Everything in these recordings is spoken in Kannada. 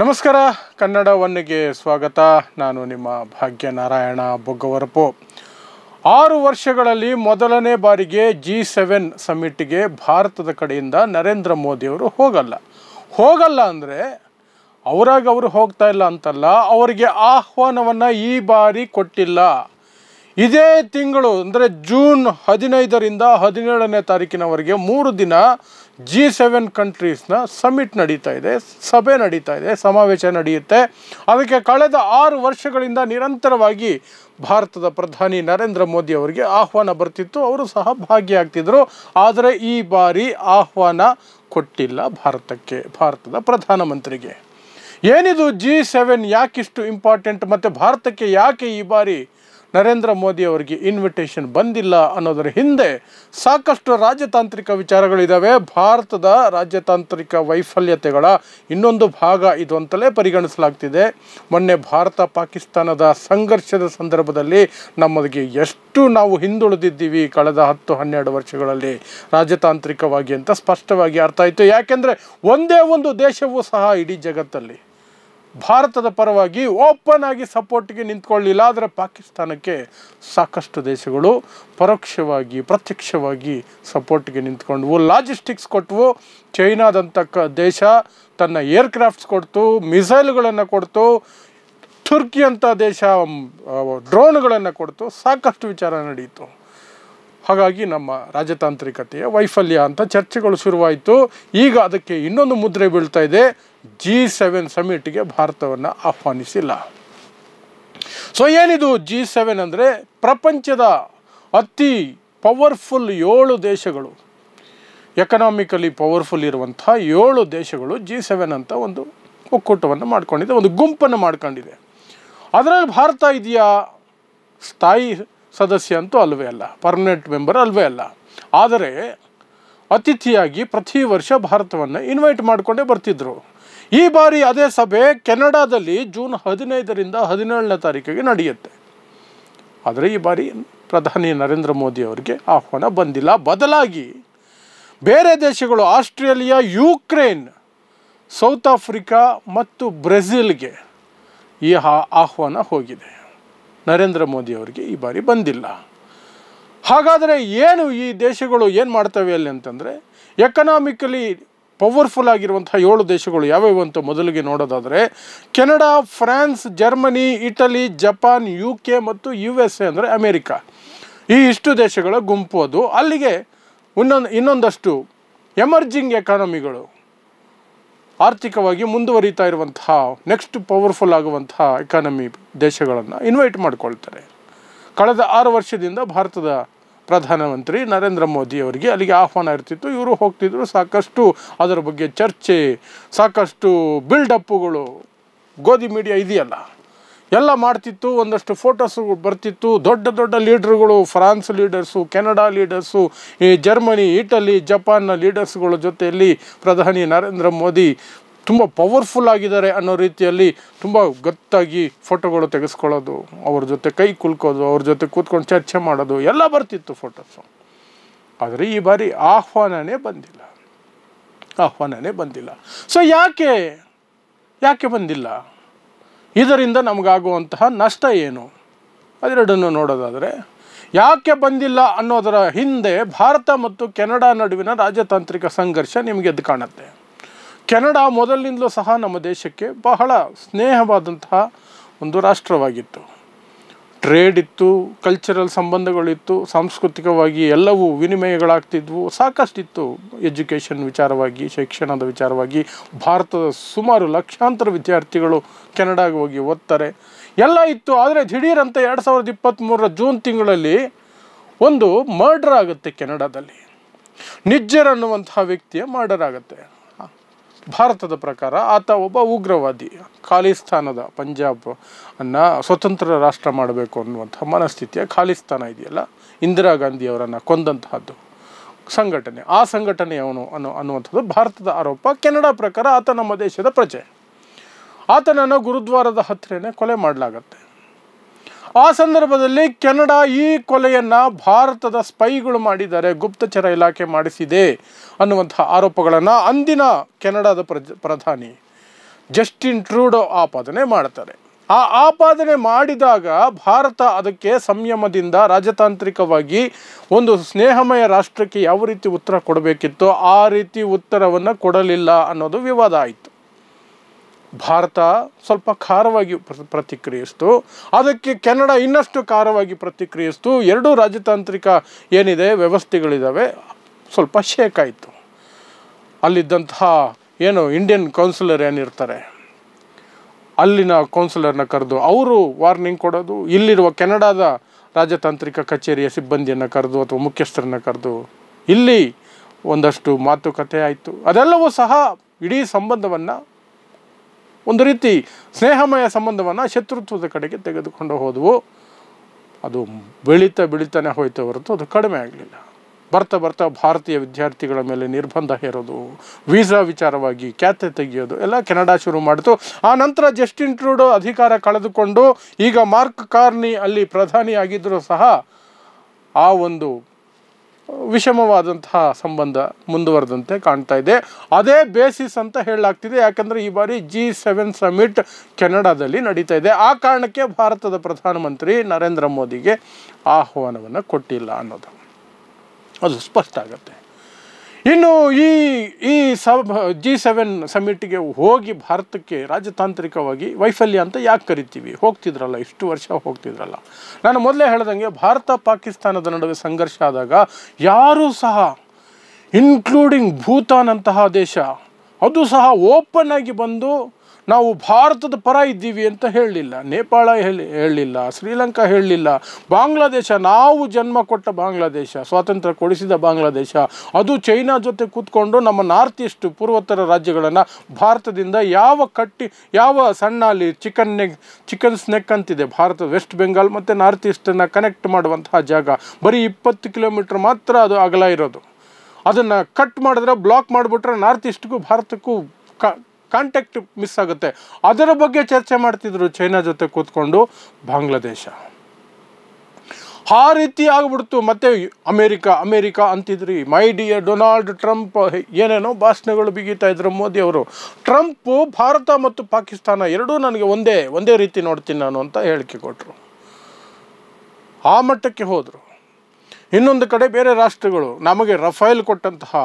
ನಮಸ್ಕಾರ ಕನ್ನಡ ಒನ್ಗೆ ಸ್ವಾಗತ. ನಾನು ನಿಮ್ಮ ಭಾಗ್ಯನಾರಾಯಣ ಬೊಗ್ಗವರಪು. 6 ವರ್ಷಗಳಲ್ಲಿ ಮೊದಲನೇ ಬಾರಿಗೆ G7 ಸಮಿಟ್ಗೆ ಭಾರತದ ಕಡೆಯಿಂದ ನರೇಂದ್ರ ಮೋದಿಯವರು ಹೋಗಲ್ಲ ಅಂದರೆ ಅವರಾಗ ಅವರು ಹೋಗ್ತಾ ಇಲ್ಲ ಅಂತಲ್ಲ, ಅವರಿಗೆ ಆಹ್ವಾನವನ್ನು ಈ ಬಾರಿ ಕೊಟ್ಟಿಲ್ಲ. ಇದೇ ತಿಂಗಳು ಅಂದರೆ ಜೂನ್ 15ರಿಂದ 17ನೇ ತಾರೀಕಿನವರೆಗೆ 3 ದಿನ G7 ಕಂಟ್ರೀಸ್ನ ಸಮಿಟ್ ನಡೀತಾ ಇದೆ, ಸಭೆ ನಡೀತಾ ಇದೆ, ಸಮಾವೇಶ ನಡೆಯುತ್ತೆ. ಅದಕ್ಕೆ ಕಳೆದ 6 ವರ್ಷಗಳಿಂದ ನಿರಂತರವಾಗಿ ಭಾರತದ ಪ್ರಧಾನಿ ನರೇಂದ್ರ ಮೋದಿ ಅವರಿಗೆ ಆಹ್ವಾನ ಬರ್ತಿತ್ತು, ಅವರು ಸಹ ಭಾಗಿಯಾಗ್ತಿದ್ರು. ಆದರೆ ಈ ಬಾರಿ ಆಹ್ವಾನ ಕೊಟ್ಟಿಲ್ಲ ಭಾರತದ ಪ್ರಧಾನಮಂತ್ರಿಗೆ. ಏನಿದು G7 ಯಾಕಿಷ್ಟು ಇಂಪಾರ್ಟೆಂಟ್ ಮತ್ತು ಭಾರತಕ್ಕೆ ಯಾಕೆ ಈ ಬಾರಿ ನರೇಂದ್ರ ಮೋದಿ ಅವರಿಗೆ ಇನ್ವಿಟೇಷನ್ ಬಂದಿಲ್ಲ ಅನ್ನೋದರ ಹಿಂದೆ ಸಾಕಷ್ಟು ರಾಜತಾಂತ್ರಿಕ ವಿಚಾರಗಳಿದ್ದಾವೆ. ಭಾರತದ ರಾಜತಾಂತ್ರಿಕ ವೈಫಲ್ಯತೆಗಳ ಇನ್ನೊಂದು ಭಾಗ ಇದು ಅಂತಲೇ ಪರಿಗಣಿಸಲಾಗ್ತಿದೆ. ಮೊನ್ನೆ ಭಾರತ ಪಾಕಿಸ್ತಾನದ ಸಂಘರ್ಷದ ಸಂದರ್ಭದಲ್ಲಿ ನಮಗೆ ಎಷ್ಟು ನಾವು ಹಿಂದುಳಿದಿದ್ದೀವಿ ಕಳೆದ 10-12 ವರ್ಷಗಳಲ್ಲಿ ರಾಜತಾಂತ್ರಿಕವಾಗಿ ಅಂತ ಸ್ಪಷ್ಟವಾಗಿ ಅರ್ಥ ಆಯಿತು. ಯಾಕೆಂದರೆ ಒಂದೇ ಒಂದು ದೇಶವೂ ಸಹ ಇಡೀ ಜಗತ್ತಲ್ಲಿ ಭಾರತದ ಪರವಾಗಿ ಓಪನ್ ಆಗಿ ಸಪೋರ್ಟ್ಗೆ ನಿಂತ್ಕೊಳ್ಳಿಲ್ಲ. ಆದರೆ ಪಾಕಿಸ್ತಾನಕ್ಕೆ ಸಾಕಷ್ಟು ದೇಶಗಳು ಪರೋಕ್ಷವಾಗಿ ಪ್ರತ್ಯಕ್ಷವಾಗಿ ಸಪೋರ್ಟ್ಗೆ ನಿಂತ್ಕೊಂಡ್ವು, ಲಾಜಿಸ್ಟಿಕ್ಸ್ ಕೊಟ್ಟವು. ಚೈನಾದಂಥ ದೇಶ ತನ್ನ ಏರ್ಕ್ರಾಫ್ಟ್ಸ್ ಕೊಡ್ತು, ಮಿಸೈಲ್ಗಳನ್ನು ಕೊಡ್ತು, ತುರ್ಕಿ ಅಂತ ದೇಶ ಡ್ರೋನ್ಗಳನ್ನು ಕೊಡ್ತು, ಸಾಕಷ್ಟು ವಿಚಾರ ನಡೆಯಿತು. ಹಾಗಾಗಿ ನಮ್ಮ ರಾಜತಾಂತ್ರಿಕತೆಯ ವೈಫಲ್ಯ ಅಂತ ಚರ್ಚೆಗಳು ಶುರುವಾಯಿತು. ಈಗ ಅದಕ್ಕೆ ಇನ್ನೊಂದು ಮುದ್ರೆ ಬೀಳ್ತಾ ಇದೆ. G7 ಸಮಿಟ್ಗೆ ಭಾರತವನ್ನು ಆಹ್ವಾನಿಸಿಲ್ಲ. ಸೊ ಏನಿದು G7 ಅಂದರೆ ಪ್ರಪಂಚದ ಅತಿ ಪವರ್ಫುಲ್ 7 ದೇಶಗಳು, ಎಕನಾಮಿಕಲಿ ಪವರ್ಫುಲ್ ಇರುವಂಥ 7 ದೇಶಗಳು G7 ಅಂತ ಒಂದು ಒಕ್ಕೂಟವನ್ನು ಮಾಡ್ಕೊಂಡಿದೆ, ಒಂದು ಗುಂಪನ್ನು ಮಾಡ್ಕೊಂಡಿದೆ. ಅದರಲ್ಲಿ ಭಾರತ ಇದೆಯಾ? ಸ್ಥಾಯಿ ಸದಸ್ಯ ಅಂತೂ ಅಲ್ವೇ ಅಲ್ಲ, ಪರ್ಮನೆಂಟ್ ಮೆಂಬರ್ ಅಲ್ವೇ ಅಲ್ಲ. ಆದರೆ ಅತಿಥಿಯಾಗಿ ಪ್ರತಿ ವರ್ಷ ಭಾರತವನ್ನು ಇನ್ವೈಟ್ ಮಾಡಿಕೊಂಡೇ ಬರ್ತಿದ್ರು. ಈ ಬಾರಿ ಅದೇ ಸಭೆ ಕೆನಡಾದಲ್ಲಿ ಜೂನ್ 15ರಿಂದ 17ನೇ ತಾರೀಕಿಗೆ ನಡೆಯುತ್ತೆ. ಆದರೆ ಈ ಬಾರಿ ಪ್ರಧಾನಿ ನರೇಂದ್ರ ಮೋದಿ ಅವರಿಗೆ ಆಹ್ವಾನ ಬಂದಿಲ್ಲ. ಬದಲಾಗಿ ಬೇರೆ ದೇಶಗಳು ಆಸ್ಟ್ರೇಲಿಯಾ, ಯುಕ್ರೇನ್, ಸೌತ್ ಆಫ್ರಿಕಾ ಮತ್ತು ಬ್ರೆಜಿಲ್ಗೆ ಈ ಆಹ್ವಾನ ಹೋಗಿದೆ. ನರೇಂದ್ರ ಮೋದಿ ಅವರಿಗೆ ಈ ಬಾರಿ ಬಂದಿಲ್ಲ. ಹಾಗಾದರೆ ಏನು ಈ ದೇಶಗಳು ಏನು ಮಾಡ್ತವೆ ಅಲ್ಲಿ ಅಂತಂದರೆ, ಎಕನಾಮಿಕಲಿ ಪವರ್ಫುಲ್ ಆಗಿರುವಂಥ 7 ದೇಶಗಳು ಯಾವ್ಯಾವು ಅಂತ ಮೊದಲಿಗೆ ನೋಡೋದಾದರೆ Canada, France, Germany, Italy, Japan, UK ಮತ್ತು USA ಅಂದರೆ ಅಮೇರಿಕಾ. ಈ ಇಷ್ಟು ದೇಶಗಳ ಗುಂಪು ಅದು. ಅಲ್ಲಿಗೆ ಇನ್ನೊಂದಷ್ಟು ಎಮರ್ಜಿಂಗ್ ಎಕಾನಮಿಗಳು, ಆರ್ಥಿಕವಾಗಿ ಮುಂದುವರಿತಾ ಇರುವಂತಹ ನೆಕ್ಸ್ಟ್ ಪವರ್ಫುಲ್ ಆಗುವಂತಹ ಎಕಾನಮಿ ದೇಶಗಳನ್ನು ಇನ್ವೈಟ್ ಮಾಡ್ಕೊಳ್ತಾರೆ. ಕಳೆದ 6 ವರ್ಷದಿಂದ ಭಾರತದ ಪ್ರಧಾನಮಂತ್ರಿ ನರೇಂದ್ರ ಮೋದಿ ಅವರಿಗೆ ಅಲ್ಲಿಗೆ ಆಹ್ವಾನ ಇರ್ತಿತ್ತು, ಇವರು ಹೋಗ್ತಿದ್ರು. ಸಾಕಷ್ಟು ಅದರ ಬಗ್ಗೆ ಚರ್ಚೆ, ಸಾಕಷ್ಟು ಬಿಲ್ಡಪ್ಪುಗಳು, ಗೋಧಿ ಮೀಡಿಯಾ ಇದೆಯಲ್ಲ ಎಲ್ಲ ಮಾಡ್ತಿತ್ತು. ಒಂದಷ್ಟು ಫೋಟೋಸು ಬರ್ತಿತ್ತು. ದೊಡ್ಡ ದೊಡ್ಡ ಲೀಡರ್ಗಳು, ಫ್ರಾನ್ಸ್ ಲೀಡರ್ಸು, ಕೆನಡಾ ಲೀಡರ್ಸು, ಈ ಜರ್ಮನಿ, ಇಟಲಿ, ಜಪಾನ್ನ ಲೀಡರ್ಸ್ಗಳ ಜೊತೆಯಲ್ಲಿ ಪ್ರಧಾನಿ ನರೇಂದ್ರ ಮೋದಿ ತುಂಬ ಪವರ್ಫುಲ್ ಆಗಿದ್ದಾರೆ ಅನ್ನೋ ರೀತಿಯಲ್ಲಿ ತುಂಬ ಗತ್ತಾಗಿ ಫೋಟೋಗಳು ತೆಗೆಸ್ಕೊಳ್ಳೋದು, ಅವ್ರ ಜೊತೆ ಕೈ ಕುಲ್ಕೋದು, ಅವ್ರ ಜೊತೆ ಕೂತ್ಕೊಂಡು ಚರ್ಚೆ ಮಾಡೋದು ಎಲ್ಲ ಬರ್ತಿತ್ತು ಫೋಟೋಸು. ಆದರೆ ಈ ಬಾರಿ ಆಹ್ವಾನನೇ ಬಂದಿಲ್ಲ. ಸೊ ಯಾಕೆ ಬಂದಿಲ್ಲ? ಇದರಿಂದ ನಮಗಾಗುವಂತಹ ನಷ್ಟ ಏನು? ಅದೆರಡನ್ನು ನೋಡೋದಾದರೆ, ಯಾಕೆ ಬಂದಿಲ್ಲ ಅನ್ನೋದರ ಹಿಂದೆ ಭಾರತ ಮತ್ತು ಕೆನಡಾ ನಡುವಿನ ರಾಜತಾಂತ್ರಿಕ ಸಂಘರ್ಷ ನಿಮಗೆ ಎದ್ದು ಕಾಣುತ್ತೆ. ಕೆನಡಾ ಮೊದಲಿನಿಂದಲೂ ಸಹ ನಮ್ಮ ದೇಶಕ್ಕೆ ಬಹಳ ಸ್ನೇಹವಾದಂತಹ ಒಂದು ರಾಷ್ಟ್ರವಾಗಿತ್ತು. ಟ್ರೇಡ್ ಇತ್ತು, ಕಲ್ಚರಲ್ ಸಂಬಂಧಗಳಿತ್ತು, ಸಾಂಸ್ಕೃತಿಕವಾಗಿ ಎಲ್ಲವೂ ವಿನಿಮಯಗಳಾಗ್ತಿದ್ವು, ಸಾಕಷ್ಟಿತ್ತು. ಎಜುಕೇಷನ್ ವಿಚಾರವಾಗಿ, ಶಿಕ್ಷಣದ ವಿಚಾರವಾಗಿ ಭಾರತದ ಸುಮಾರು ಲಕ್ಷಾಂತರ ವಿದ್ಯಾರ್ಥಿಗಳು ಕೆನಡಾಗೆ ಹೋಗಿ ಓದ್ತಾರೆ, ಎಲ್ಲ ಇತ್ತು. ಆದರೆ ದಿಢೀರಂತೆ 2023 ಜೂನ್ ತಿಂಗಳಲ್ಲಿ ಒಂದು ಮರ್ಡರ್ ಆಗುತ್ತೆ ಕೆನಡಾದಲ್ಲಿ. ನಿಜ್ಜರ್ ಅನ್ನುವಂತಹ ವ್ಯಕ್ತಿಯ ಮರ್ಡರ್ ಆಗುತ್ತೆ. ಭಾರತದ ಪ್ರಕಾರ ಆತ ಒಬ್ಬ ಉಗ್ರವಾದಿ. ಖಾಲಿಸ್ತಾನದ ಪಂಜಾಬ್ ಅನ್ನು ಸ್ವತಂತ್ರ ರಾಷ್ಟ್ರ ಮಾಡಬೇಕು ಅನ್ನುವಂಥ ಮನಸ್ಥಿತಿಯ ಖಾಲಿಸ್ತಾನ ಇದೆಯಲ್ಲ, ಇಂದಿರಾ ಗಾಂಧಿಯವರನ್ನು ಕೊಂದಂತಹದ್ದು ಸಂಘಟನೆ, ಆ ಸಂಘಟನೆಯವನು ಅನ್ನುವಂಥದ್ದು ಭಾರತದ ಆರೋಪ. ಕೆನಡಾ ಪ್ರಕಾರ ಆತ ನಮ್ಮ ದೇಶದ ಪ್ರಜೆ. ಆತನನ್ನು ಗುರುದ್ವಾರದ ಹತ್ತಿರನೇ ಕೊಲೆ ಮಾಡಲಾಗತ್ತೆ. ಆ ಸಂದರ್ಭದಲ್ಲಿ ಕೆನಡಾ ಈ ಕೊಲೆಯನ್ನು ಭಾರತದ ಸ್ಪೈಗಳು ಮಾಡಿದ್ದಾರೆ, ಗುಪ್ತಚರ ಇಲಾಖೆ ಮಾಡಿಸಿದೆ ಅನ್ನುವಂಥ ಆರೋಪಗಳನ್ನು ಅಂದಿನ ಕೆನಡಾದ ಪ್ರಧಾನಿ ಜಸ್ಟಿನ್ ಟ್ರೂಡೋ ಆಪಾದನೆ ಮಾಡ್ತಾರೆ. ಆ ಆಪಾದನೆ ಮಾಡಿದಾಗ ಭಾರತ ಅದಕ್ಕೆ ಸಂಯಮದಿಂದ ರಾಜತಾಂತ್ರಿಕವಾಗಿ ಒಂದು ಸ್ನೇಹಮಯ ರಾಷ್ಟ್ರಕ್ಕೆ ಯಾವ ರೀತಿ ಉತ್ತರ ಕೊಡಬೇಕಿತ್ತೋ ಆ ರೀತಿ ಉತ್ತರವನ್ನು ಕೊಡಲಿಲ್ಲ ಅನ್ನೋದು ವಿವಾದ ಆಯಿತು. ಭಾರತ ಸ್ವಲ್ಪ ಖಾರವಾಗಿ ಪ್ರತಿಕ್ರಿಯಿಸ್ತು, ಅದಕ್ಕೆ ಕೆನಡಾ ಇನ್ನಷ್ಟು ಖಾರವಾಗಿ ಪ್ರತಿಕ್ರಿಯಿಸ್ತು. ಎರಡೂ ರಾಜತಾಂತ್ರಿಕ ಏನಿದೆ ವ್ಯವಸ್ಥೆಗಳಿದ್ದಾವೆ ಸ್ವಲ್ಪ ಶೇಕ್ ಆಯಿತು. ಅಲ್ಲಿದ್ದಂತಹ ಇಂಡಿಯನ್ ಕೌನ್ಸಿಲರ್ ಏನಿರ್ತಾರೆ ಅಲ್ಲಿನ ಕೌನ್ಸಿಲರ್ನ ಕರೆದು ಅವರು ವಾರ್ನಿಂಗ್ ಕೊಡೋದು, ಇಲ್ಲಿರುವ ಕೆನಡಾದ ರಾಜತಾಂತ್ರಿಕ ಕಚೇರಿಯ ಸಿಬ್ಬಂದಿಯನ್ನು ಕರೆದು ಅಥವಾ ಮುಖ್ಯಸ್ಥರನ್ನು ಕರೆದು ಇಲ್ಲಿ ಒಂದಷ್ಟು ಮಾತುಕತೆ ಆಯಿತು. ಅದೆಲ್ಲವೂ ಸಹ ಇಡೀ ಸಂಬಂಧವನ್ನು ಒಂದು ರೀತಿ ಸ್ನೇಹಮಯ ಸಂಬಂಧವನ್ನು ಶತ್ರುತ್ವದ ಕಡೆಗೆ ತೆಗೆದುಕೊಂಡು ಹೋದವು. ಅದು ಬೆಳೀತಾನೆ ಹೋಯ್ತು ಹೊರತು ಅದು ಕಡಿಮೆ ಆಗಲಿಲ್ಲ. ಬರ್ತಾ ಬರ್ತಾ ಭಾರತೀಯ ವಿದ್ಯಾರ್ಥಿಗಳ ಮೇಲೆ ನಿರ್ಬಂಧ ಹೇರೋದು, ವೀಸಾ ವಿಚಾರವಾಗಿ ಖ್ಯಾತೆ ತೆಗೆಯೋದು ಎಲ್ಲ ಕೆನಡಾ ಶುರು ಮಾಡಿತು. ಆ ನಂತರ ಜಸ್ಟಿನ್ ಟ್ರೂಡೋ ಅಧಿಕಾರ ಕಳೆದುಕೊಂಡು ಈಗ ಮಾರ್ಕ್ ಕಾರ್ನಿ ಅಲ್ಲಿ ಪ್ರಧಾನಿಯಾಗಿದ್ದರೂ ಸಹ ಆ ಒಂದು ವಿಷಮವಾದಂತಹ ಸಂಬಂಧ ಮುಂದುವರೆದಂತೆ ಕಾಣ್ತಾ ಇದೆ. ಅದೇ ಬೇಸಿಸ್ ಅಂತ ಹೇಳಲಾಗ್ತಿದೆ. ಯಾಕಂದರೆ ಈ ಬಾರಿ G7 ಸಮಿಟ್ ಕೆನಡಾದಲ್ಲಿ ನಡೀತಾ ಇದೆ. ಆ ಕಾರಣಕ್ಕೆ ಭಾರತದ ಪ್ರಧಾನಮಂತ್ರಿ ನರೇಂದ್ರ ಮೋದಿಗೆ ಆಹ್ವಾನವನ್ನು ಕೊಟ್ಟಿಲ್ಲ ಅನ್ನೋದು ಅದು ಸ್ಪಷ್ಟ ಆಗುತ್ತೆ. ಇನ್ನು ಈ G7 ಸಮಿಟ್ಗೆ ಹೋಗಿ ಭಾರತಕ್ಕೆ ರಾಜತಾಂತ್ರಿಕವಾಗಿ ವೈಫಲ್ಯ ಅಂತ ಯಾಕೆ ಕರಿತೀವಿ? ಹೋಗ್ತಿದ್ರಲ್ಲ, ಇಷ್ಟು ವರ್ಷ ಹೋಗ್ತಿದ್ರಲ್ಲ. ನಾನು ಮೊದಲೇ ಹೇಳ್ದಂಗೆ ಭಾರತ ಪಾಕಿಸ್ತಾನದ ನಡುವೆ ಸಂಘರ್ಷ ಆದಾಗ ಯಾರೂ ಸಹ ಇನ್ಕ್ಲೂಡಿಂಗ್ ಭೂತಾನ್ ಅಂತಹ ದೇಶ ಅದು ಸಹ ಓಪನ್ ಆಗಿ ಬಂದು ನಾವು ಭಾರತದ ಪರ ಇದ್ದೀವಿ ಅಂತ ಹೇಳಲಿಲ್ಲ. ನೇಪಾಳ ಹೇಳಲಿಲ್ಲ, ಶ್ರೀಲಂಕಾ ಹೇಳಲಿಲ್ಲ, ಬಾಂಗ್ಲಾದೇಶ, ನಾವು ಜನ್ಮ ಕೊಟ್ಟ ಬಾಂಗ್ಲಾದೇಶ, ಸ್ವಾತಂತ್ರ್ಯ ಕೊಡಿಸಿದ ಬಾಂಗ್ಲಾದೇಶ, ಅದು ಚೈನಾ ಜೊತೆ ಕೂತ್ಕೊಂಡು ನಮ್ಮ ನಾರ್ತ್ ಈಸ್ಟ್ ಪೂರ್ವೋತ್ತರ ರಾಜ್ಯಗಳನ್ನು ಭಾರತದಿಂದ ಯಾವ ಸಣ್ಣ ಅಲ್ಲಿ ಚಿಕನ್ ಸ್ನೆಕ್ ಅಂತಿದೆ ಭಾರತ ವೆಸ್ಟ್ ಬೆಂಗಾಲ್ ಮತ್ತು ನಾರ್ತ್ ಈಸ್ಟನ್ನು ಕನೆಕ್ಟ್ ಮಾಡುವಂತಹ ಜಾಗ ಬರೀ 20 ಕಿಲೋಮೀಟ್ರ್ ಮಾತ್ರ ಅದು ಅಗಲ ಇರೋದು. ಅದನ್ನು ಕಟ್ ಮಾಡಿದ್ರೆ, ಬ್ಲಾಕ್ ಮಾಡಿಬಿಟ್ರೆ ನಾರ್ತ್ ಈಸ್ಟ್ಗೂ ಭಾರತಕ್ಕೂ ಕಾಂಟ್ಯಾಕ್ಟ್ ಮಿಸ್ ಆಗುತ್ತೆ. ಅದರ ಬಗ್ಗೆ ಚರ್ಚೆ ಮಾಡ್ತಿದ್ರು ಚೈನಾ ಜೊತೆ ಕೂತ್ಕೊಂಡು ಬಾಂಗ್ಲಾದೇಶ. ಆ ರೀತಿ ಆಗ್ಬಿಡ್ತು. ಮತ್ತು ಅಮೇರಿಕಾ ಅಂತಿದ್ರಿ, ಮೈ ಡಿಯರ್ ಡೊನಾಲ್ಡ್ ಟ್ರಂಪ್, ಏನೇನೋ ಭಾಷಣಗಳು ಬಿಗಿತಾ ಇದ್ರು ಮೋದಿ ಅವರು. ಟ್ರಂಪ್ ಭಾರತ ಮತ್ತು ಪಾಕಿಸ್ತಾನ ಎರಡೂ ನನಗೆ ಒಂದೇ ರೀತಿ ನೋಡ್ತೀನಿ ನಾನು ಅಂತ ಹೇಳಿಕೆ ಕೊಟ್ಟರು. ಆ ಮಟ್ಟಕ್ಕೆ ಹೋದರು. ಇನ್ನೊಂದು ಕಡೆ ಬೇರೆ ರಾಷ್ಟ್ರಗಳು ನಮಗೆ ರಫೇಲ್ ಕೊಟ್ಟಂತಹ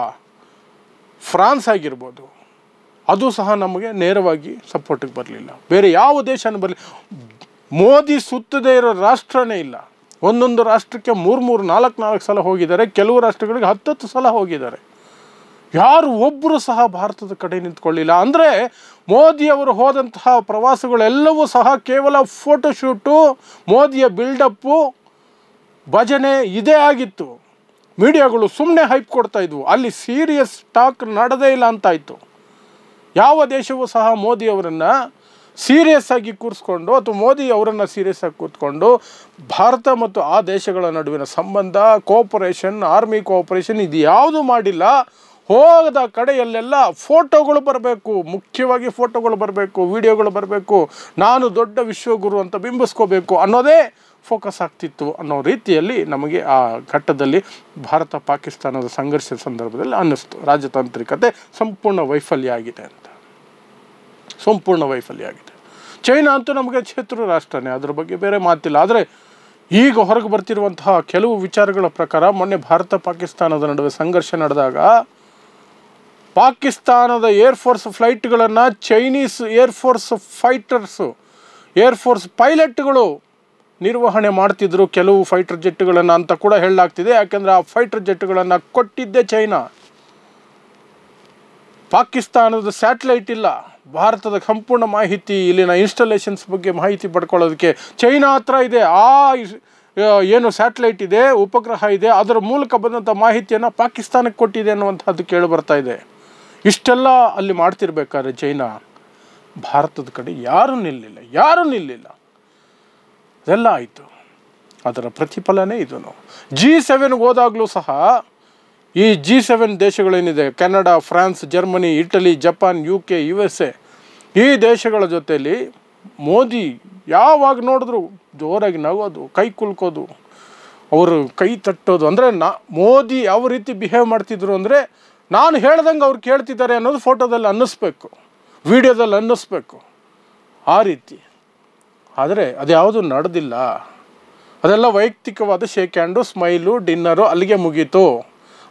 ಫ್ರಾನ್ಸ್ ಆಗಿರ್ಬೋದು, ಅದು ಸಹ ನಮಗೆ ನೇರವಾಗಿ ಸಪೋರ್ಟಿಗೆ ಬರಲಿಲ್ಲ. ಬೇರೆ ಯಾವ ದೇಶನೂ ಬರಲಿ. ಮೋದಿ ಸುತ್ತದೇ ಇರೋ ರಾಷ್ಟ್ರನೇ ಇಲ್ಲ. ಒಂದೊಂದು ರಾಷ್ಟ್ರಕ್ಕೆ 3-4 ಸಲ ಹೋಗಿದ್ದಾರೆ. ಕೆಲವು ರಾಷ್ಟ್ರಗಳಿಗೆ 10 ಸಲ ಹೋಗಿದ್ದಾರೆ. ಯಾರು ಒಬ್ಬರು ಸಹ ಭಾರತದ ಕಡೆ ನಿಂತ್ಕೊಳ್ಳಿಲ್ಲ. ಅಂದರೆ ಮೋದಿಯವರು ಹೋದಂತಹ ಪ್ರವಾಸಗಳೆಲ್ಲವೂ ಸಹ ಕೇವಲ ಫೋಟೋಶೂಟು, ಮೋದಿಯ ಬಿಲ್ಡಪ್ಪು, ಭಜನೆ ಇದೇ ಆಗಿತ್ತು. ಮೀಡಿಯಾಗಳು ಸುಮ್ಮನೆ ಹೈಪ್ ಕೊಡ್ತಾ ಇದ್ವು. ಅಲ್ಲಿ ಸೀರಿಯಸ್ ಟಾಕ್ ನಡೆದೇ ಇಲ್ಲ ಅಂತಾಯಿತು. ಯಾವ ದೇಶವೂ ಸಹ ಮೋದಿಯವರನ್ನು ಸೀರಿಯಸ್ ಆಗಿ ಕೂರಿಸ್ಕೊಂಡು ಅಥವಾ ಮೋದಿ ಅವರನ್ನು ಸೀರಿಯಸ್ ಆಗಿ ಕೂತ್ಕೊಂಡು ಭಾರತ ಮತ್ತು ಆ ದೇಶಗಳ ನಡುವಿನ ಸಂಬಂಧ, ಕೋಆಪರೇಷನ್, ಆರ್ಮಿ ಕೋಆಪರೇಷನ್ ಇದು ಯಾವುದೂ ಮಾಡಿಲ್ಲ. ಹೋದ ಕಡೆಯಲ್ಲೆಲ್ಲ ಫೋಟೋಗಳು ಬರಬೇಕು, ಮುಖ್ಯವಾಗಿ ಫೋಟೋಗಳು ಬರಬೇಕು, ವಿಡಿಯೋಗಳು ಬರಬೇಕು, ನಾನು ದೊಡ್ಡ ವಿಶ್ವಗುರು ಅಂತ ಬಿಂಬಿಸ್ಕೋಬೇಕು ಅನ್ನೋದೇ ಫೋಕಸ್ ಆಗ್ತಿತ್ತು ಅನ್ನೋ ರೀತಿಯಲ್ಲಿ ನಮಗೆ ಆ ಘಟ್ಟದಲ್ಲಿ ಭಾರತ ಪಾಕಿಸ್ತಾನದ ಸಂಘರ್ಷದ ಸಂದರ್ಭದಲ್ಲಿ ಅನ್ನಿಸ್ತು. ರಾಜತಾಂತ್ರಿಕತೆ ಸಂಪೂರ್ಣ ವೈಫಲ್ಯ ಆಗಿದೆ ಅಂತ. ಸಂಪೂರ್ಣ ವೈಫಲ್ಯ ಆಗಿದೆ. ಚೈನಾ ಅಂತೂ ನಮಗೆ ಶತ್ರು ರಾಷ್ಟ್ರನೇ, ಅದ್ರ ಬಗ್ಗೆ ಬೇರೆ ಮಾತಿಲ್ಲ. ಆದರೆ ಈಗ ಹೊರಗೆ ಬರ್ತಿರುವಂತಹ ಕೆಲವು ವಿಚಾರಗಳ ಪ್ರಕಾರ ಮೊನ್ನೆ ಭಾರತ ಪಾಕಿಸ್ತಾನದ ನಡುವೆ ಸಂಘರ್ಷ ನಡೆದಾಗ ಪಾಕಿಸ್ತಾನದ ಏರ್ಫೋರ್ಸ್ ಫ್ಲೈಟ್ಗಳನ್ನು ಚೈನೀಸ್ ಏರ್ಫೋರ್ಸ್ ಪೈಲಟ್ಗಳು ನಿರ್ವಹಣೆ ಮಾಡ್ತಿದ್ರು, ಕೆಲವು ಫೈಟರ್ ಜೆಟ್ಗಳನ್ನು ಅಂತ ಕೂಡ ಹೇಳಲಾಗ್ತಿದೆ. ಯಾಕೆಂದರೆ ಆ ಫೈಟರ್ ಜೆಟ್ಗಳನ್ನು ಕೊಟ್ಟಿದ್ದೇ ಚೈನಾ. ಪಾಕಿಸ್ತಾನದ ಸ್ಯಾಟಲೈಟ್ ಇಲ್ಲ. ಭಾರತದ ಸಂಪೂರ್ಣ ಮಾಹಿತಿ, ಇಲ್ಲಿನ ಇನ್ಸ್ಟಾಲೇಷನ್ಸ್ ಬಗ್ಗೆ ಮಾಹಿತಿ ಪಡ್ಕೊಳ್ಳೋದಕ್ಕೆ ಚೈನಾ ಹತ್ರ ಇದೆ. ಆ ಏನು ಸ್ಯಾಟಲೈಟ್ ಇದೆ, ಉಪಗ್ರಹ ಇದೆ, ಅದರ ಮೂಲಕ ಬಂದಂಥ ಮಾಹಿತಿಯನ್ನು ಪಾಕಿಸ್ತಾನಕ್ಕೆ ಕೊಟ್ಟಿದೆ ಅನ್ನುವಂಥದ್ದು ಕೇಳಿ ಬರ್ತಾ ಇದೆ. ಇಷ್ಟೆಲ್ಲ ಅಲ್ಲಿ ಮಾಡ್ತಿರ್ಬೇಕಾದ್ರೆ ಚೈನಾ ಭಾರತದ ಕಡೆ ಯಾರೂ ನಿಲ್ಲಿಲ್ಲ. ಅದೆಲ್ಲ ಆಯಿತು. ಅದರ ಪ್ರತಿಫಲನೇ ಇದು. G7ಗೆ ಹೋದಾಗಲೂ ಸಹ ಈ G7 ದೇಶಗಳೇನಿದೆ, Canada, France, Germany, Italy, Japan, UK, USA, ಈ ದೇಶಗಳ ಜೊತೆಯಲ್ಲಿ ಮೋದಿ ಯಾವಾಗ ನೋಡಿದ್ರು ಜೋರಾಗಿ ನಗೋದು, ಕೈ ಕುಲ್ಕೋದು, ಅವರು ಕೈ ತಟ್ಟೋದು. ಅಂದರೆ ಮೋದಿ ಯಾವ ರೀತಿ ಬಿಹೇವ್ ಮಾಡ್ತಿದ್ರು ಅಂದರೆ ನಾನು ಹೇಳ್ದಂಗೆ ಅವ್ರು ಕೇಳ್ತಿದ್ದಾರೆ ಅನ್ನೋದು ಫೋಟೋದಲ್ಲಿ ಅನ್ನಿಸ್ಬೇಕು. ವಿಡಿಯೋದಲ್ಲಿ ಅನ್ನಿಸ್ಬೇಕು ಆ ರೀತಿ. ಆದರೆ ಅದ್ಯಾವುದು ನಡೆದಿಲ್ಲ. ಅದೆಲ್ಲ ವೈಯಕ್ತಿಕವಾದ ಶೇಕ್ ಹ್ಯಾಂಡು, ಸ್ಮೈಲು, ಡಿನ್ನರು ಅಲ್ಲಿಗೆ ಮುಗೀತು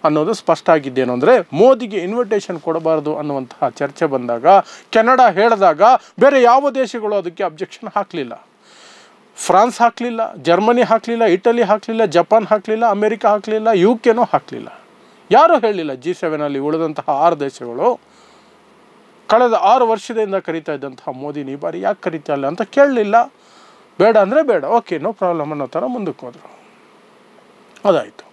ಅನ್ನೋದು ಸ್ಪಷ್ಟ ಆಗಿದ್ದೇನು ಅಂದರೆ, ಮೋದಿಗೆ ಇನ್ವಿಟೇಷನ್ ಕೊಡಬಾರ್ದು ಅನ್ನುವಂತಹ ಚರ್ಚೆ ಬಂದಾಗ, ಕೆನಡಾ ಹೇಳಿದಾಗ ಬೇರೆ ಯಾವ ದೇಶಗಳು ಅದಕ್ಕೆ ಅಬ್ಜೆಕ್ಷನ್ ಹಾಕಲಿಲ್ಲ. ಫ್ರಾನ್ಸ್ ಹಾಕಲಿಲ್ಲ, ಜರ್ಮನಿ ಹಾಕಲಿಲ್ಲ, ಇಟಲಿ ಹಾಕಲಿಲ್ಲ, ಜಪಾನ್ ಹಾಕಲಿಲ್ಲ, ಅಮೇರಿಕಾ ಹಾಕಲಿಲ್ಲ, UK ಹಾಕಲಿಲ್ಲ. ಯಾರೂ ಹೇಳಲಿಲ್ಲ. G7 ಉಳಿದಂತಹ 6 ದೇಶಗಳು ಕಳೆದ 6 ವರ್ಷದಿಂದ ಕರೀತಾ ಇದ್ದಂತಹ ಮೋದಿನ ಈ ಬಾರಿ ಯಾಕೆ ಕರೀತಾ ಇಲ್ಲ ಅಂತ ಕೇಳಲಿಲ್ಲ. ಬೇಡ ಅಂದರೆ ಬೇಡ, ಓಕೆ ನೋ ಪ್ರಾಬ್ಲಮ್ ಅನ್ನೋ ಥರ ಮುಂದಕ್ಕೆ ಹೋದರು. ಅದಾಯಿತು.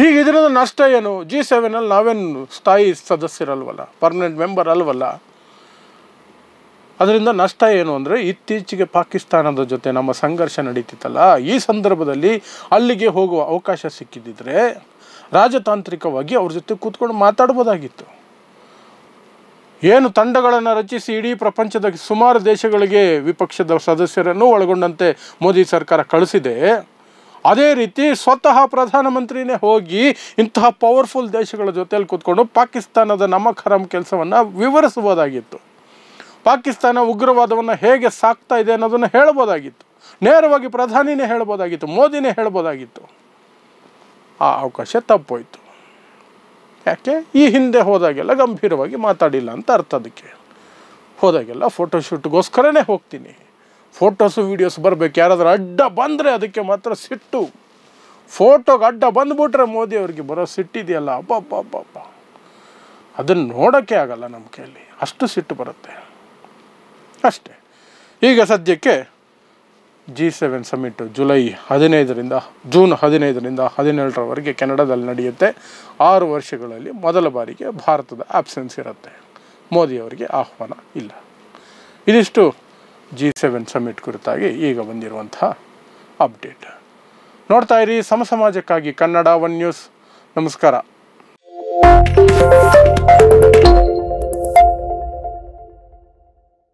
ಈಗ ಇದರಿಂದ ನಷ್ಟ ಏನು? G7 ನಾವೇನು ಸ್ಥಾಯಿ ಸದಸ್ಯರಲ್ವಲ್ಲ, ಪರ್ಮನೆಂಟ್ ಮೆಂಬರ್ ಅಲ್ವಲ್ಲ. ಅದರಿಂದ ನಷ್ಟ ಏನು ಅಂದರೆ, ಇತ್ತೀಚೆಗೆ ಪಾಕಿಸ್ತಾನದ ಜೊತೆ ನಮ್ಮ ಸಂಘರ್ಷ ನಡೀತಿತ್ತಲ್ಲ, ಈ ಸಂದರ್ಭದಲ್ಲಿ ಅಲ್ಲಿಗೆ ಹೋಗುವ ಅವಕಾಶ ಸಿಕ್ಕಿದ್ದಿದ್ರೆ ರಾಜತಾಂತ್ರಿಕವಾಗಿ ಅವ್ರ ಜೊತೆ ಕೂತ್ಕೊಂಡು ಮಾತಾಡ್ಬೋದಾಗಿತ್ತು. ಏನು ತಂಡಗಳನ್ನು ರಚಿಸಿ ಇಡೀ ಪ್ರಪಂಚದ ಸುಮಾರು ದೇಶಗಳಿಗೆ ವಿಪಕ್ಷದ ಸದಸ್ಯರನ್ನು ಒಳಗೊಂಡಂತೆ ಮೋದಿ ಸರ್ಕಾರ ಕಳಿಸಿದೆ, ಅದೇ ರೀತಿ ಸ್ವತಃ ಪ್ರಧಾನಮಂತ್ರಿನೇ ಹೋಗಿ ಇಂತಹ ಪವರ್ಫುಲ್ ದೇಶಗಳ ಜೊತೆಯಲ್ಲಿ ಕೂತ್ಕೊಂಡು ಪಾಕಿಸ್ತಾನದ ನಮಕ್ ಹರಾಮ್ ಕೆಲಸವನ್ನು ವಿವರಿಸ್ಬೋದಾಗಿತ್ತು. ಪಾಕಿಸ್ತಾನ ಉಗ್ರವಾದವನ್ನು ಹೇಗೆ ಸಾಕ್ತಾ ಇದೆ ಅನ್ನೋದನ್ನು ಹೇಳ್ಬೋದಾಗಿತ್ತು. ನೇರವಾಗಿ ಪ್ರಧಾನಿನೇ ಹೇಳ್ಬೋದಾಗಿತ್ತು, ಮೋದಿನೇ ಹೇಳ್ಬೋದಾಗಿತ್ತು. ಆ ಅವಕಾಶ ತಪ್ಪೋಯ್ತು. ಯಾಕೆ? ಈ ಹಿಂದೆ ಹೋದಾಗೆಲ್ಲ ಗಂಭೀರವಾಗಿ ಮಾತಾಡಿಲ್ಲ ಅಂತ ಅರ್ಥ. ಅದಕ್ಕೆ ಹೋದಾಗೆಲ್ಲ ಫೋಟೋಶೂಟ್ಗೋಸ್ಕರನೇ ಹೋಗ್ತೀನಿ, ಫೋಟೋಸು ವೀಡಿಯೋಸ್ ಬರಬೇಕು, ಯಾರಾದರೂ ಅಡ್ಡ ಬಂದರೆ ಅದಕ್ಕೆ ಮಾತ್ರ ಸಿಟ್ಟು. ಫೋಟೋಗೆ ಅಡ್ಡ ಬಂದುಬಿಟ್ರೆ ಮೋದಿ ಅವ್ರಿಗೆ ಬರೋ ಸಿಟ್ಟಿದೆಯಲ್ಲ, ಅಬ್ಬಬ್ಬಬ್ಬ, ಅದನ್ನು ನೋಡೋಕ್ಕೆ ಆಗಲ್ಲ ನಮ್ಮ ಕೈಯಲ್ಲಿ, ಅಷ್ಟು ಸಿಟ್ಟು ಬರುತ್ತೆ ಅಷ್ಟೇ. ಈಗ ಸದ್ಯಕ್ಕೆ G7 ಸಮಿಟ್ ಜೂನ್ 15ರಿಂದ 17ರವರೆಗೆ ಕೆನಡಾದಲ್ಲಿ ನಡೆಯುತ್ತೆ. 6 ವರ್ಷಗಳಲ್ಲಿ ಮೊದಲ ಬಾರಿಗೆ ಭಾರತದ ಆಬ್ಸೆನ್ಸ್ ಇರುತ್ತೆ. ಮೋದಿಯವರಿಗೆ ಆಹ್ವಾನ ಇಲ್ಲ. ಇದಿಷ್ಟು G7 ಸಮಿಟ್ ಕುರಿತಾಗಿ ಈಗ ಬಂದಿರುವಂತಹ ಅಪ್ಡೇಟ್. ನೋಡ್ತಾ ಇರಿ ಸಮಾಜಕ್ಕಾಗಿ ಕನ್ನಡ 1 ನ್ಯೂಸ್. ನಮಸ್ಕಾರ.